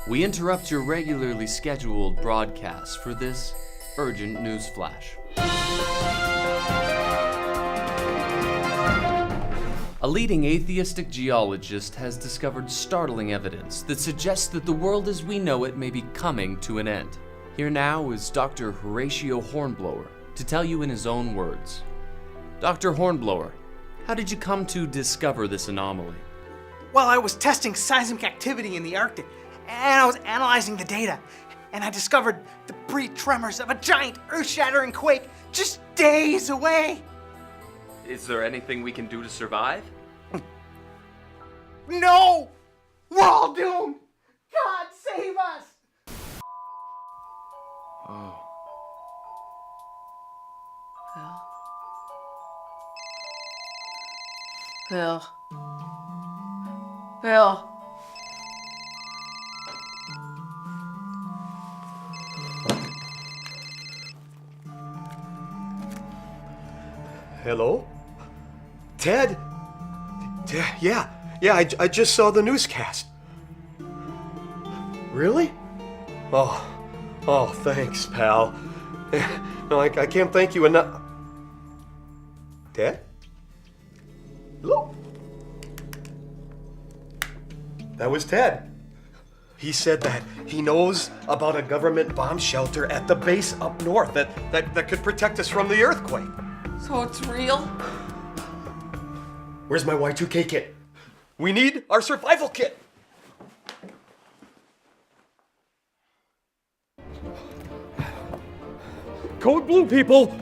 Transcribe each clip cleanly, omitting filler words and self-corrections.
We interrupt your regularly scheduled broadcast for this urgent news flash. A leading atheistic geologist has discovered startling evidence that suggests that the world as we know it may be coming to an end. Here now is Dr. Horatio Hornblower to tell you in his own words. Dr. Hornblower, how did you come to discover this anomaly? Well, I was testing seismic activity in the Arctic, and I was analyzing the data, and I discovered the pre-tremors of a giant earth-shattering quake just days away. Is there anything we can do to survive? No! We're all doomed! God save us! Oh. Bill. Bill. Hello? Ted? Yeah, I just saw the newscast. Really? Oh, thanks, pal. No, I can't thank you enough. Ted? Hello? That was Ted. He said that he knows about a government bomb shelter at the base up north that could protect us from the earthquake. So it's real? Where's my Y2K kit? We need our survival kit. Code blue, people.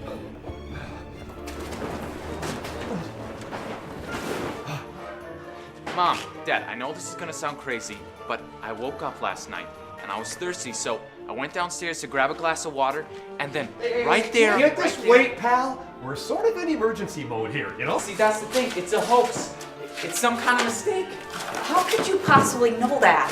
Mom, Dad, I know this is gonna sound crazy, but I woke up last night and I was thirsty, so I went downstairs to grab a glass of water, and then right there. Can't this wait, pal? We're sort of in emergency mode here, you know? See, that's the thing. It's a hoax. It's some kind of mistake. How could you possibly know that?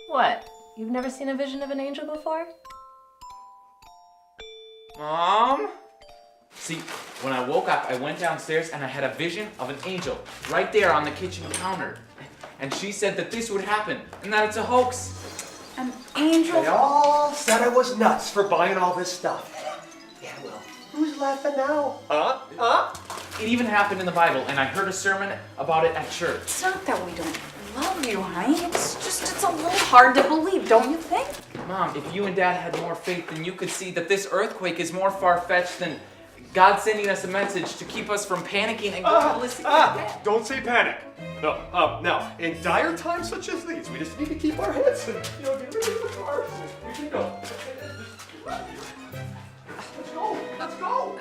What? You've never seen a vision of an angel before? Mom? See, when I woke up, I went downstairs and I had a vision of an angel right there on the kitchen counter. And she said that this would happen and that it's a hoax. An angel? They all said I was nuts for buying all this stuff. Yeah, well, who's laughing now? Huh? It even happened in the Bible, and I heard a sermon about it at church. It's not that we don't love you, honey. It's a little hard to believe, don't you think? Mom, if you and Dad had more faith, then you could see that this earthquake is more far-fetched than God sending us a message to keep us from panicking and going ballistic like that. Don't say panic. No, now, in dire times such as these, we just need to keep our heads and, get ready for the cars. We can go. Let's go.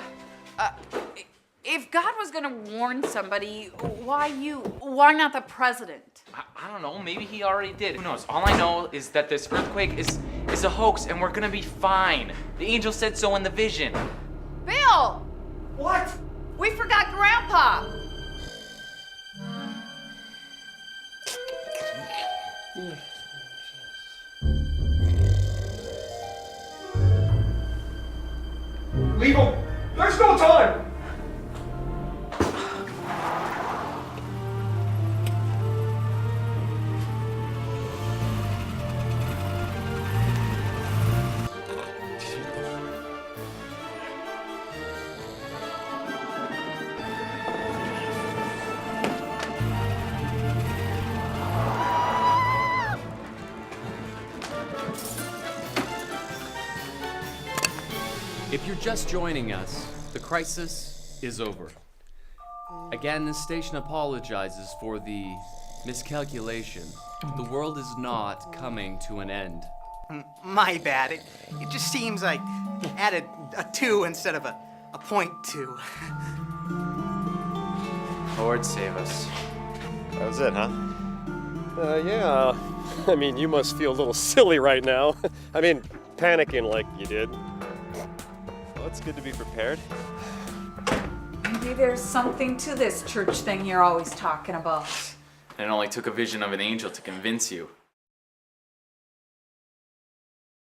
If God was gonna warn somebody, why you? Why not the president? I don't know, maybe he already did. Who knows? All I know is that this earthquake is a hoax and we're gonna be fine. The angel said so in the vision. Bill! What? We forgot Grandpa! Leave him. There's no time. If you're just joining us, the crisis is over. Again, this station apologizes for the miscalculation. The world is not coming to an end. My bad. It just seems like added a 2 instead of a 0.2. Lord save us. That was it, huh? Yeah. I mean, you must feel a little silly right now. I mean, panicking like you did. Well, it's good to be prepared. Maybe there's something to this church thing you're always talking about. And it only took a vision of an angel to convince you.